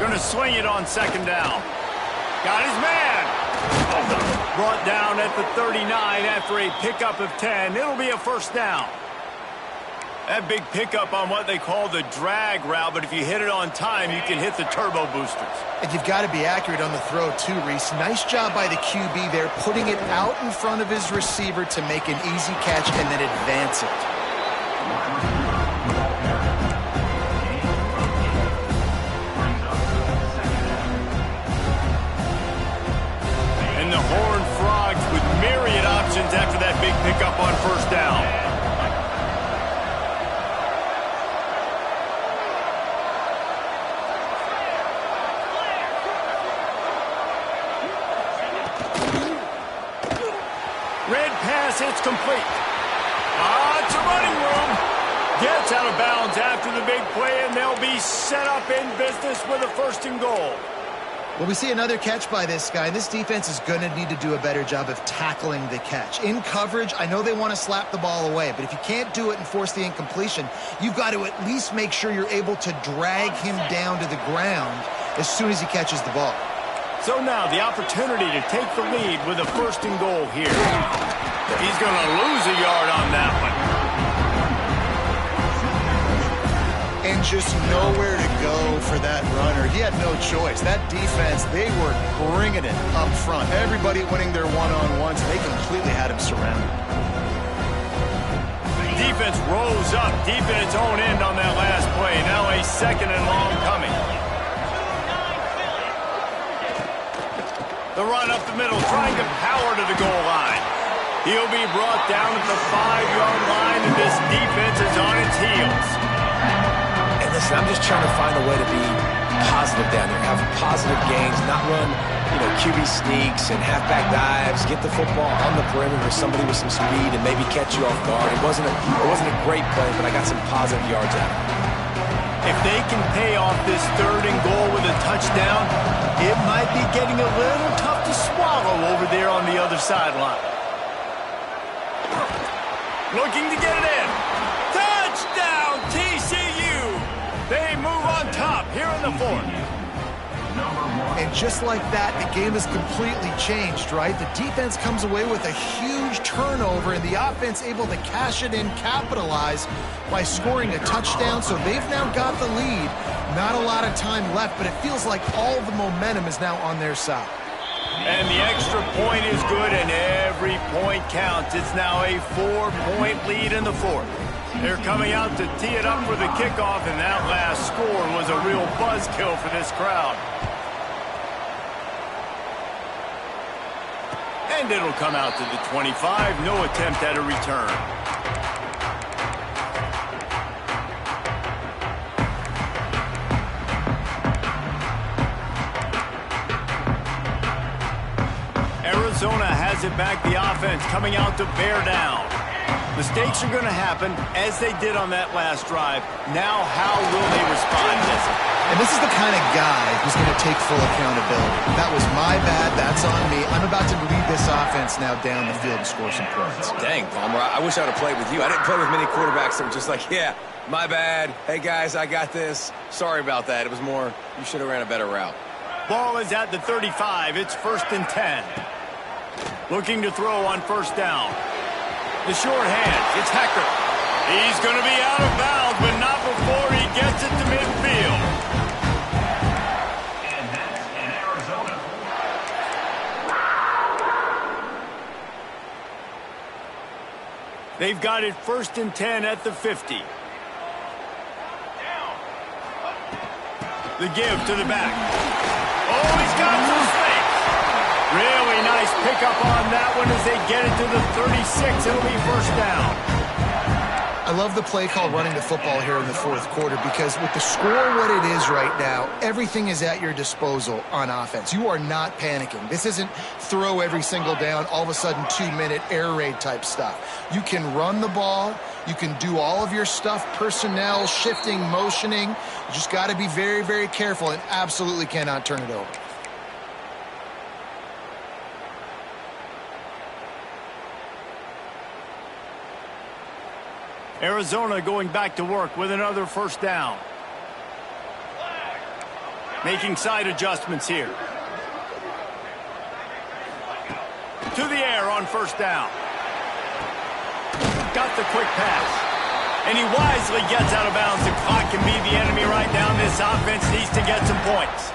Going to swing it on 2nd down. Got his man. Brought down at the 39 after a pickup of 10. It'll be a 1st down. That big pickup on what they call the drag route, but if you hit it on time, you can hit the turbo boosters. And you've got to be accurate on the throw too, Reese. Nice job by the QB there, putting it out in front of his receiver to make an easy catch and then advance it. And the Horned Frogs with myriad options after that big pickup on 1st down. Red pass, it's complete. It's a running room. Gets out of bounds after the big play, and they'll be set up in business with a 1st and goal. Well, we see another catch by this guy. This defense is going to need to do a better job of tackling the catch. In coverage, I know they want to slap the ball away, but if you can't do it and force the incompletion, you've got to at least make sure you're able to drag him down to the ground as soon as he catches the ball. So now the opportunity to take the lead with a 1st and goal here. He's going to lose a yard on that one. And just nowhere to go for that runner. He had no choice. That defense, they were bringing it up front. Everybody winning their one-on-ones. They completely had him surrounded. Defense rose up deep in its own end on that last play. Now a 2nd and long coming. The run up the middle, trying to power to the goal line. He'll be brought down at the 5-yard line, and this defense is on its heels. Listen, I'm just trying to find a way to be positive down there, have positive gains, not run, QB sneaks and halfback dives, get the football on the perimeter with somebody with some speed and maybe catch you off guard. It wasn't a great play, but I got some positive yards out of it. If they can pay off this 3rd and goal with a touchdown, it might be getting a little tough to swallow over there on the other sideline. Looking to get it in. Touchdown, TCU! They move on top here in the 4th. And just like that, the game is completely changed, right? The defense comes away with a huge turnover, and the offense able to cash it in, capitalize by scoring a touchdown. So they've now got the lead. Not a lot of time left, but it feels like all the momentum is now on their side. And the extra point is good, and every point counts. It's now a 4-point lead in the 4th. They're coming out to tee it up for the kickoff, and that last score was a real buzzkill for this crowd. And it'll come out to the 25. No attempt at a return. Arizona has it back. The offense coming out to bear down. Mistakes are going to happen, as they did on that last drive. Now, how will they respond to this? And this is the kind of guy who's going to take full accountability. That was my bad. That's on me. I'm about to lead this offense now down the field and score some points. Dang, Palmer, I wish I would have played with you. I didn't play with many quarterbacks that were just like, yeah, my bad. Hey, guys, I got this. Sorry about that. It was more, you should have ran a better route. Ball is at the 35. It's 1st and 10. Looking to throw on 1st down. The short hand, it's Hecker. He's going to be out of bounds, but not before he gets it to midfield. And that's in Arizona. They've got it 1st and 10 at the 50. The give to the back. Oh, he's got some space. Really nice pickup on that one as they get it to the 36. It'll be 1st down. I love the play call running the football here in the 4th quarter, because with the score what it is right now, everything is at your disposal on offense. You are not panicking. This isn't throw every single down, all of a sudden 2-minute air raid type stuff. You can run the ball. You can do all of your stuff, personnel, shifting, motioning. You just got to be very, very careful and absolutely cannot turn it over. Arizona going back to work with another 1st down. Making side adjustments here. To the air on 1st down. Got the quick pass. And he wisely gets out of bounds. The clock can be the enemy right now. This offense needs to get some points.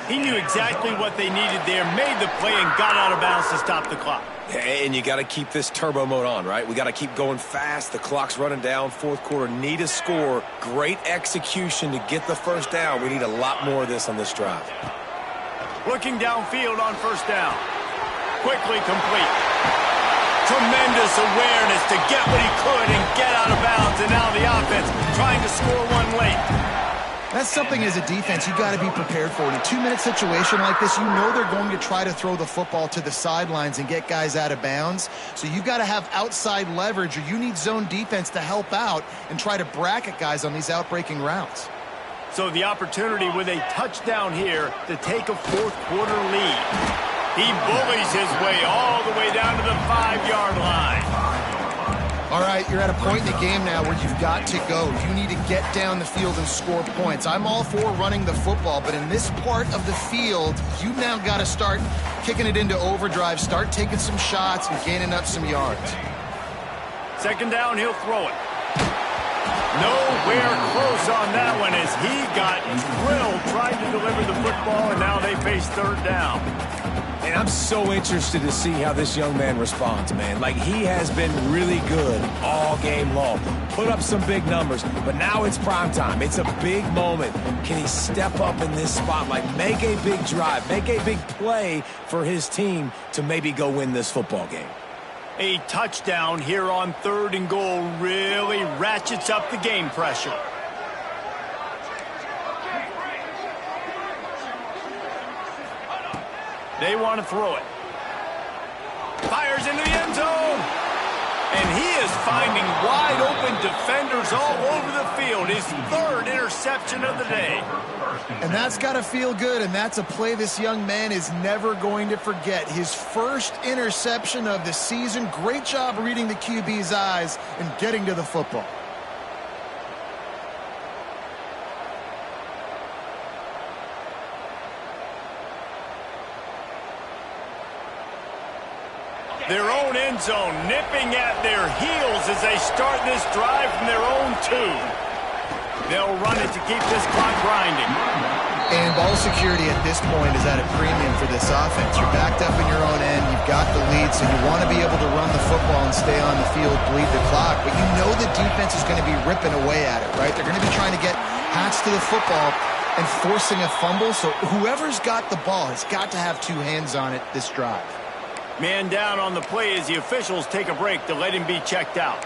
He knew exactly what they needed there, made the play, and got out of bounds to stop the clock. And you got to keep this turbo mode on, right? We got to keep going fast. The clock's running down. 4th quarter, need a score. Great execution to get the 1st down. We need a lot more of this on this drive. Looking downfield on 1st down. Quickly complete. Tremendous awareness to get what he could and get out of bounds. And now the offense trying to score one late. That's something as a defense you got to be prepared for. In a 2-minute situation like this, you know they're going to try to throw the football to the sidelines and get guys out of bounds. So you've got to have outside leverage, or you need zone defense to help out and try to bracket guys on these outbreaking routes. So the opportunity with a touchdown here to take a fourth-quarter lead. He bullies his way all the way down to the 5-yard line. All right, you're at a point in the game now where you've got to go. You need to get down the field and score points. I'm all for running the football, but in this part of the field, you now got to start kicking it into overdrive, start taking some shots and gaining up some yards. Second down, he'll throw it. Nowhere close on that one as he got drilled trying to deliver the football, and now they face third down. And I'm so interested to see how this young man responds, man. Like, he has been really good all game long. Put up some big numbers, but now it's prime time. It's a big moment. Can he step up in this spotlight, make a big drive, make a big play for his team to maybe go win this football game? A touchdown here on 3rd and goal really ratchets up the game pressure. They want to throw it. Fires into the end zone. And he is finding wide open defenders all over the field. His 3rd interception of the day. And that's got to feel good, and that's a play this young man is never going to forget. His first interception of the season. Great job reading the QB's eyes and getting to the football. Their own end zone nipping at their heels as they start this drive from their own 2. They'll run it to keep this clock grinding. And ball security at this point is at a premium for this offense. You're backed up in your own end. You've got the lead, so you want to be able to run the football and stay on the field, bleed the clock. But you know the defense is going to be ripping away at it, right? They're going to be trying to get hats to the football and forcing a fumble. So whoever's got the ball has got to have 2 hands on it this drive. Man down on the play as the officials take a break to let him be checked out.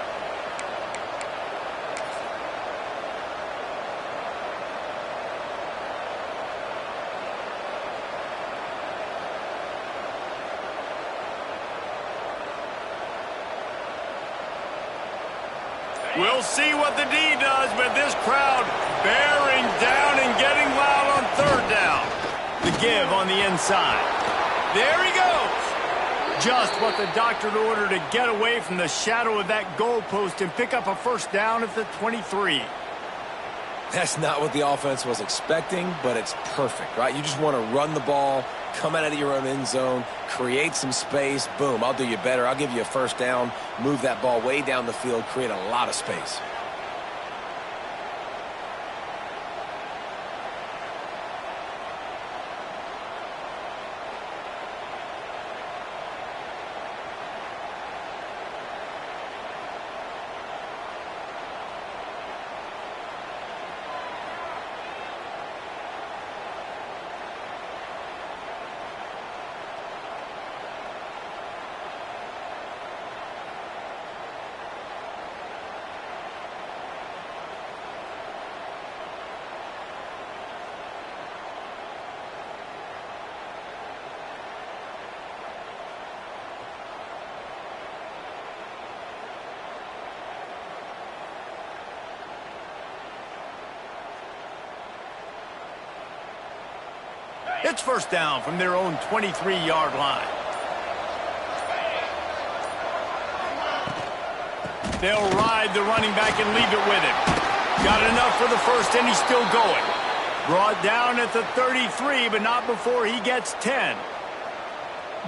We'll see what the D does, but this crowd bearing down and getting loud on 3rd down. The give on the inside. There he goes. Just what the doctor ordered to get away from the shadow of that goalpost and pick up a first down at the 23. That's not what the offense was expecting, but it's perfect, right? You just want to run the ball, come out of your own end zone, create some space. Boom, I'll do you better. I'll give you a first down, move that ball way down the field, create a lot of space. It's first down from their own 23-yard line. They'll ride the running back and leave it with him. Got enough for the first, and he's still going. Brought down at the 33, but not before he gets 10.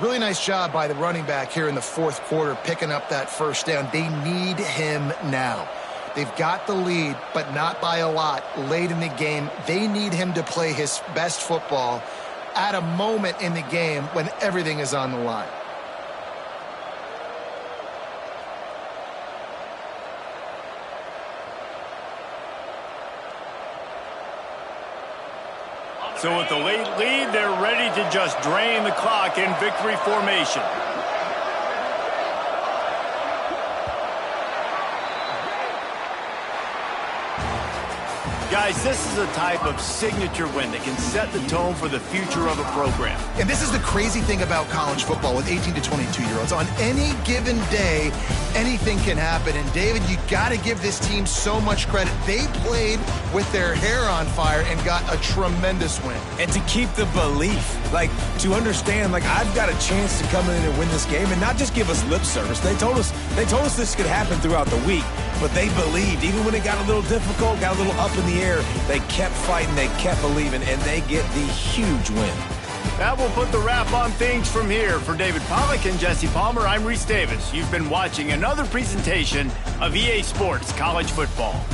Really nice job by the running back here in the 4th quarter, picking up that first down. They need him now. They've got the lead, but not by a lot late in the game. They need him to play his best football at a moment in the game when everything is on the line. So with the late lead, they're ready to just drain the clock in victory formation. Guys, this is a type of signature win that can set the tone for the future of a program. And this is the crazy thing about college football with 18 to 22-year-olds. On any given day, anything can happen. And, David, you got to give this team so much credit. They played with their hair on fire and got a tremendous win. And to keep the belief, like, to understand, like, I've got a chance to come in and win this game and not just give us lip service. They told us this could happen throughout the week, but they believed. Even when it got a little difficult, got a little up in the air, they kept fighting, they kept believing, and they get the huge win. That will put the wrap on things from here. For David Pollack and Jesse Palmer, I'm Reese Davis. You've been watching another presentation of EA Sports College Football.